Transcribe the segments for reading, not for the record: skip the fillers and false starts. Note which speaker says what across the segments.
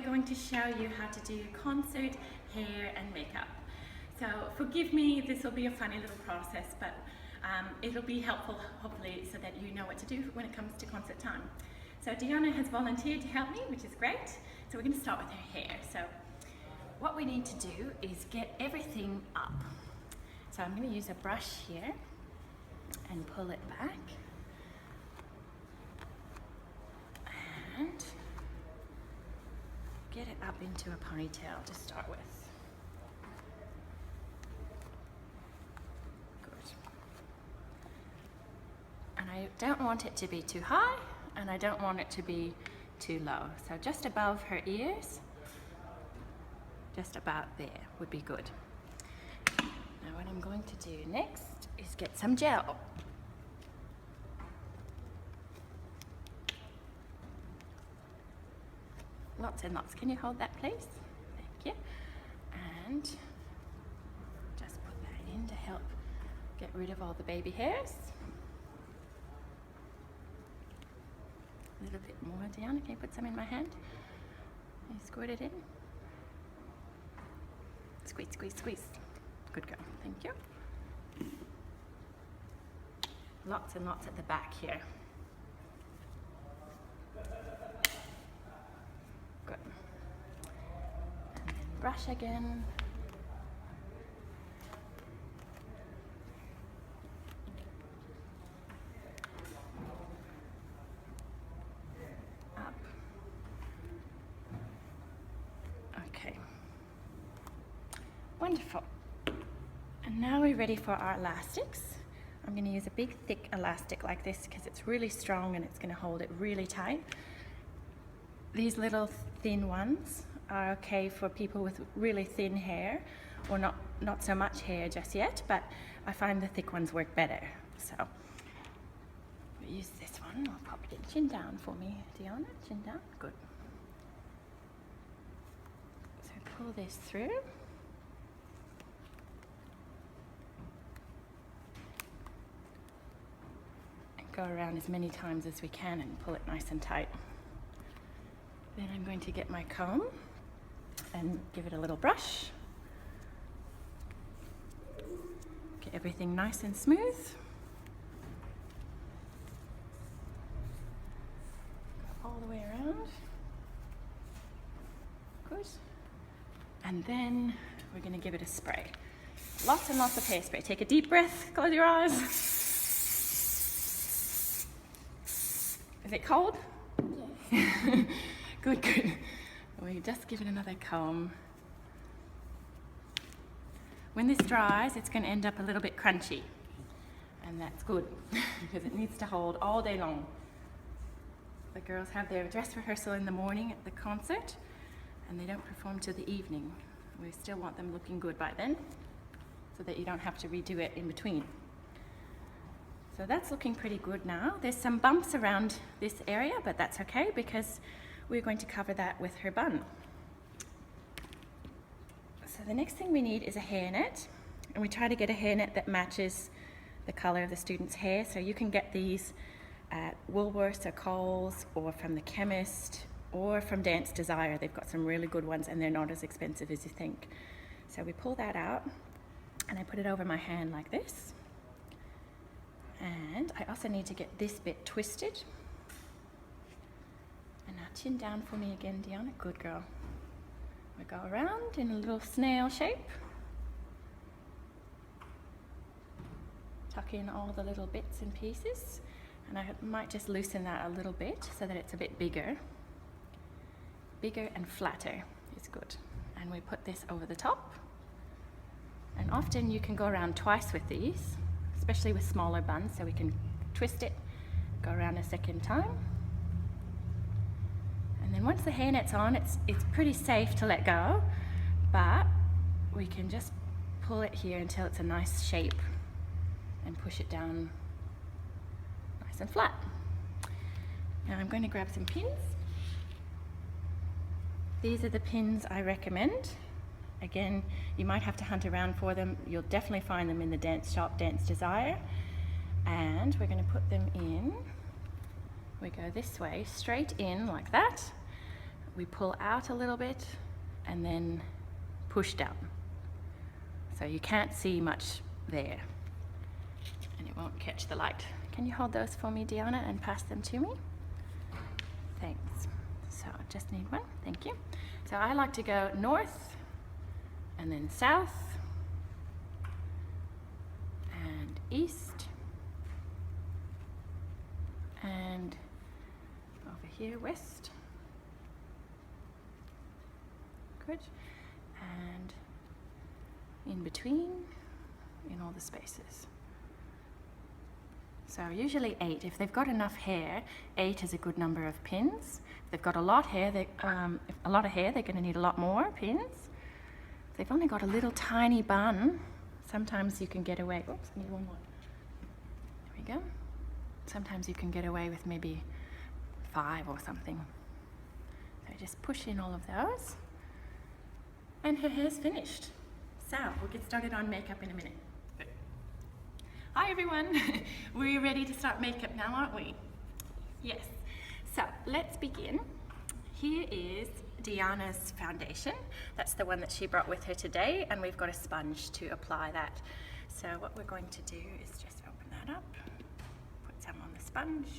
Speaker 1: we're going to show you how to do concert hair and makeup. So forgive me, this will be a funny little process, but it'll be helpful hopefully so that you know what to do when it comes to concert time. So Deanna has volunteered to help me, which is great. So we're going to start with her hair. So what we need to do is get everything up. So I'm going to use a brush here and pull it back. And get it up into a ponytail to start with. Good. And I don't want it to be too high, and I don't want it to be too low. So just above her ears, just about there would be good. Now what I'm going to do next is get some gel. Lots and lots. Can you hold that, please? Thank you. And just put that in to help get rid of all the baby hairs. A little bit more, Deanna. Can you put some in my hand? Can you squirt it in? Squeeze, squeeze, squeeze. Good girl. Thank you. Lots and lots at the back here. Good. And then brush again. Up. Okay. Wonderful. And now we're ready for our elastics. I'm going to use a big thick elastic like this because it's really strong and it's going to hold it really tight. These little thin ones are okay for people with really thin hair or not so much hair just yet, but I find the thick ones work better. So we'll use this one. I'll pop it in. Chin down for me, Deanna. Chin down. Good. So pull this through. Go around as many times as we can and pull it nice and tight. Then I'm going to get my comb and give it a little brush. Get everything nice and smooth. Go all the way around. Good. And then we're going to give it a spray. Lots and lots of hairspray. Take a deep breath, close your eyes. Is it cold? Yes. Good, good. We just give it another comb. When this dries, it's going to end up a little bit crunchy. And that's good, because it needs to hold all day long. The girls have their dress rehearsal in the morning at the concert, and they don't perform till the evening. We still want them looking good by then, so that you don't have to redo it in between. So that's looking pretty good now. There's some bumps around this area, but that's okay because we're going to cover that with her bun. So the next thing we need is a hairnet, and we try to get a hairnet that matches the color of the student's hair. So you can get these at Woolworths or Coles or from the chemist or from Dance Desire. They've got some really good ones and they're not as expensive as you think. So we pull that out and I put it over my hand like this. And I also need to get this bit twisted. And now chin down for me again, Deanna. Good girl. We go around in a little snail shape. Tuck in all the little bits and pieces. And I might just loosen that a little bit so that it's a bit bigger. Bigger and flatter is good. And we put this over the top. And often you can go around twice with these, especially with smaller buns, so we can twist it, go around a second time. And then once the hairnet's on, it's pretty safe to let go, but we can just pull it here until it's a nice shape and push it down nice and flat. Now I'm going to grab some pins. These are the pins I recommend. Again, you might have to hunt around for them. You'll definitely find them in the dance shop, Dance Desire. And we're going to put them in. We go this way, straight in like that. we pull out a little bit and then push down. So you can't see much there and it won't catch the light. Can you hold those for me, Deanna, and pass them to me? Thanks. So I just need one, thank you. So I like to go north and then south and east and over here west. Good. And in between, in all the spaces. So usually 8. If they've got enough hair, 8 is a good number of pins. If they've got a lot of hair, they're going to need a lot more pins. If they've only got a little tiny bun, sometimes you can get away. Oops, I need one more. There we go. Sometimes you can get away with maybe 5 or something. So just push in all of those. And her hair's finished. So we'll get started on makeup in a minute. Hi everyone, we're ready to start makeup now, aren't we? Yes. So let's begin. Here is Deanna's foundation. That's the one that she brought with her today, and we've got a sponge to apply that. So what we're going to do is just open that up, put some on the sponge.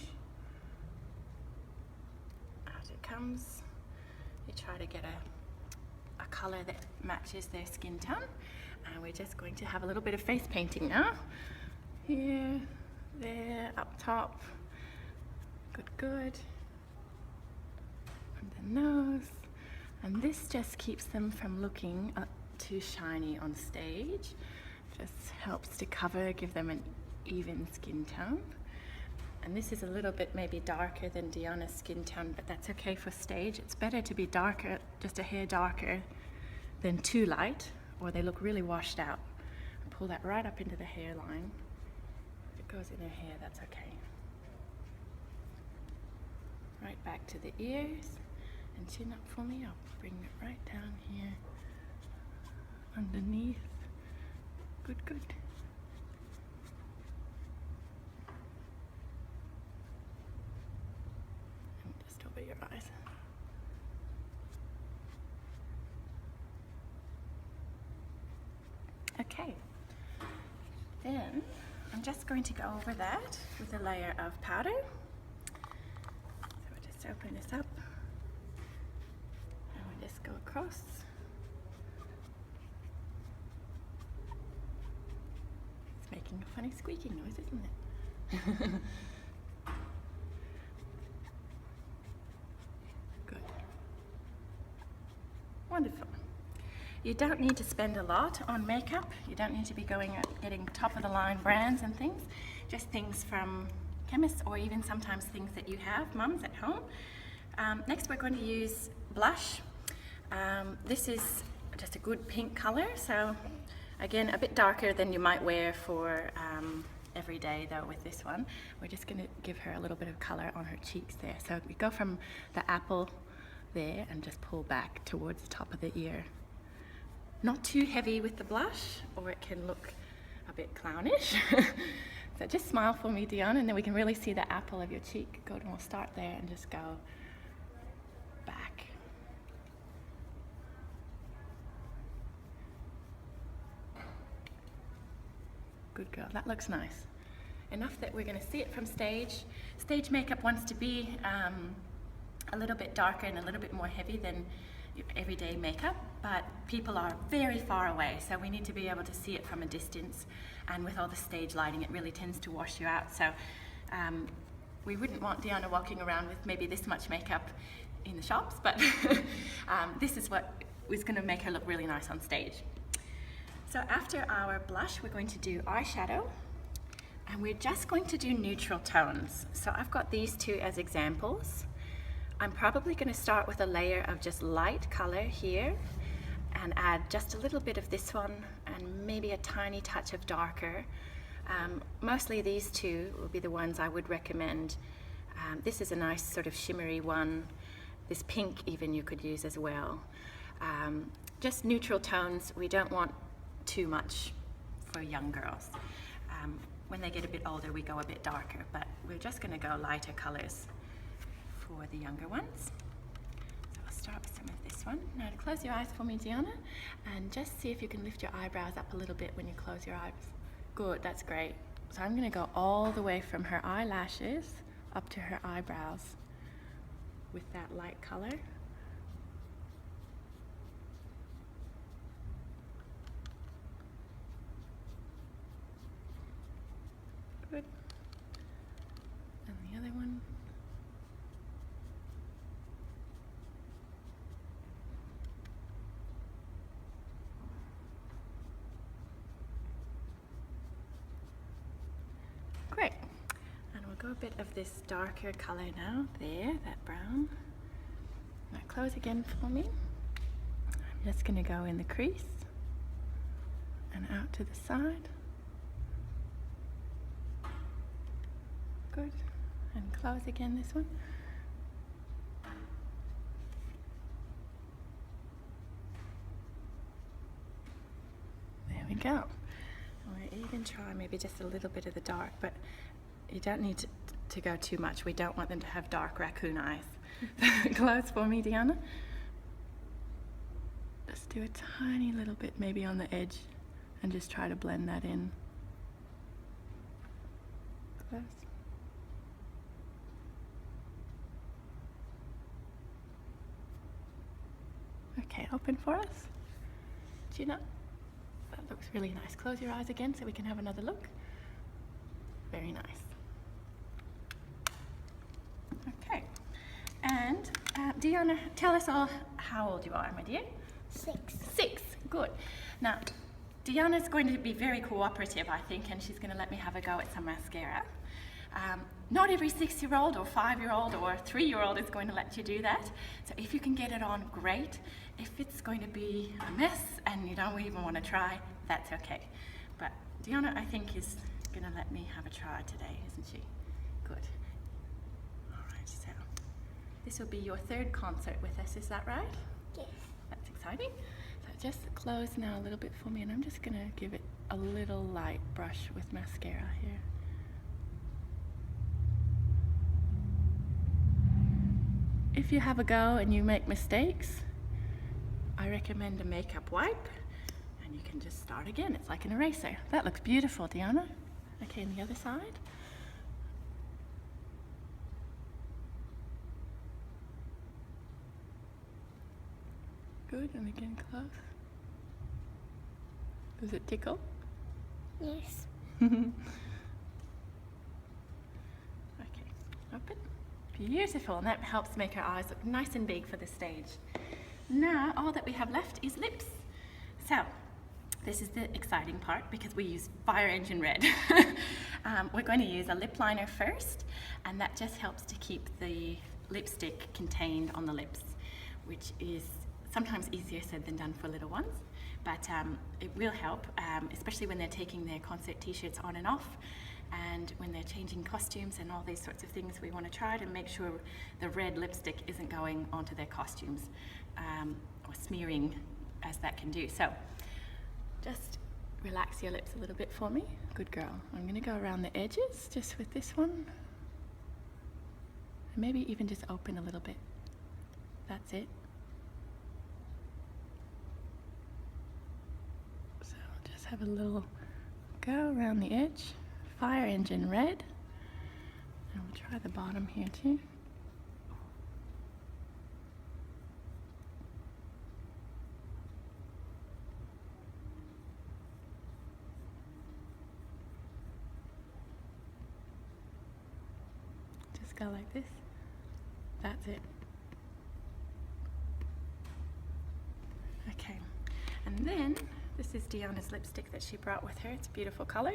Speaker 1: Out it comes. You try to get a color that matches their skin tone, and we're just going to have a little bit of face painting now. Here, there, up top. Good, good. And the nose. And this just keeps them from looking too shiny on stage. Just helps to cover, give them an even skin tone. And this is a little bit maybe darker than Deanna's skin tone, but that's okay for stage. It's better to be darker, just a hair darker, than too light, or they look really washed out. Pull that right up into the hairline. If it goes in her hair, that's okay. Right back to the ears, and chin up for me. I'll bring it right down here, underneath. Good, good. And just over your eyes. Okay, then I'm just going to go over that with a layer of powder. So we'll just open this up and we'll just go across. It's making a funny squeaking noise, isn't it? Good. Wonderful. You don't need to spend a lot on makeup. You don't need to be going out getting top of the line brands and things. Just things from chemists, or even sometimes things that you have, mums at home. Next we're going to use blush. This is just a good pink color, so again a bit darker than you might wear for every day though with this one. We're just going to give her a little bit of color on her cheeks there. So we go from the apple there and just pull back towards the top of the ear. Not too heavy with the blush, or it can look a bit clownish. So just smile for me, Dion, and then we can really see the apple of your cheek. Good, and we'll start there and just go back. Good girl, that looks nice. Enough that we're going to see it from stage. Stage makeup wants to be a little bit darker and a little bit more heavy than your everyday makeup, but people are very far away, so we need to be able to see it from a distance, and with all the stage lighting it really tends to wash you out. So we wouldn't want Deanna walking around with maybe this much makeup in the shops, but this is what is going to make her look really nice on stage. So after our blush we're going to do eyeshadow, and we're just going to do neutral tones. So I've got these two as examples. I'm probably going to start with a layer of just light color here and add just a little bit of this one and maybe a tiny touch of darker. Mostly these two will be the ones I would recommend. This is a nice sort of shimmery one. This pink even you could use as well. Just neutral tones. We don't want too much for young girls. When they get a bit older we go a bit darker, but we're just going to go lighter colors for the younger ones. So I'll start with some of this one. Now close your eyes for me, Deanna, and just see if you can lift your eyebrows up a little bit when you close your eyes. Good, that's great. So I'm going to go all the way from her eyelashes up to her eyebrows with that light color. Good. And the other one. Great. And we'll go a bit of this darker color now. There, that brown. Now close again for me. I'm just going to go in the crease and out to the side. Good. And close again this one. There we go. We'll even try maybe just a little bit of the dark, but you don't need to go too much. We don't want them to have dark raccoon eyes. Close for me, Deanna. Just do a tiny little bit maybe on the edge and just try to blend that in. Close. Okay, open for us. Chin up. That looks really nice. Close your eyes again so we can have another look. Very nice. Okay. And Deanna, tell us all how old you are, my dear.
Speaker 2: 6.
Speaker 1: 6. Good. Now, Deanna's going to be very cooperative, I think, and she's going to let me have a go at some mascara. Not every 6-year-old or 5-year-old or 3-year-old is going to let you do that. So if you can get it on, great. If it's going to be a mess and you don't even want to try, that's okay. But Deanna, I think, is going to let me have a try today, isn't she? Good. All right, so this will be your 3rd concert with us, is that right?
Speaker 2: Yes.
Speaker 1: That's exciting. So just close now a little bit for me, and I'm just going to give it a little light brush with mascara here. If you have a go and you make mistakes, I recommend a makeup wipe, and you can just start again. It's like an eraser. That looks beautiful, Deanna. Okay, and the other side. Good, and again close. Does it tickle?
Speaker 2: Yes.
Speaker 1: Okay, open. Beautiful, and that helps make our eyes look nice and big for the stage. Now, all that we have left is lips. So, this is the exciting part because we use Fire Engine Red. We're going to use a lip liner first, and that just helps to keep the lipstick contained on the lips, which is sometimes easier said than done for little ones, but it will help, especially when they're taking their concert t-shirts on and off, and when they're changing costumes and all these sorts of things. We want to try to make sure the red lipstick isn't going onto their costumes or smearing, as that can do. So just relax your lips a little bit for me. Good girl. I'm going to go around the edges just with this one, and maybe even just open a little bit. That's it. So just have a little go around the edge. Fire Engine Red, and we'll try the bottom here too. Just go like this. That's it. Okay, and then this is Deanna's lipstick that she brought with her. It's a beautiful color.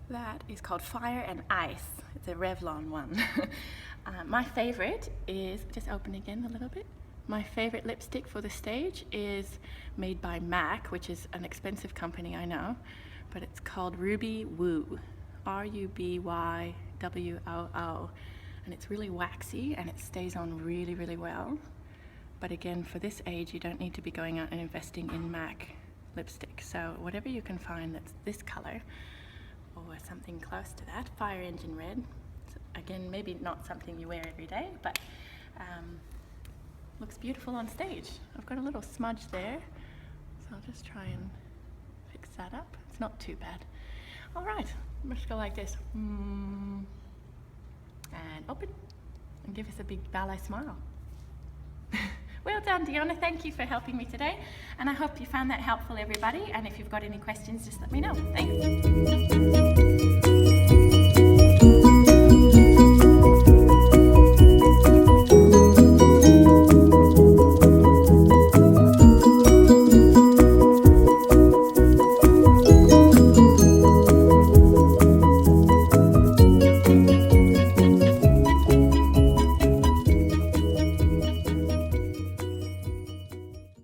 Speaker 1: That is called Fire and Ice. It's a Revlon one. My favorite is, just open again a little bit. My favorite lipstick for the stage is made by MAC, which is an expensive company, I know, but it's called Ruby Woo. RUBYWOO. And it's really waxy and it stays on really, really well. But again, for this age, you don't need to be going out and investing in MAC lipstick. So whatever you can find that's this color or something close to that, Fire Engine Red. So again, maybe not something you wear every day, but looks beautiful on stage. I've got a little smudge there, so I'll just try and fix that up. It's not too bad. All right, I'm just go like this. And open, and give us a big ballet smile. Well done, Deanna. Thank you for helping me today, and I hope you found that helpful, everybody. And if you've got any questions, just let me know. Thanks.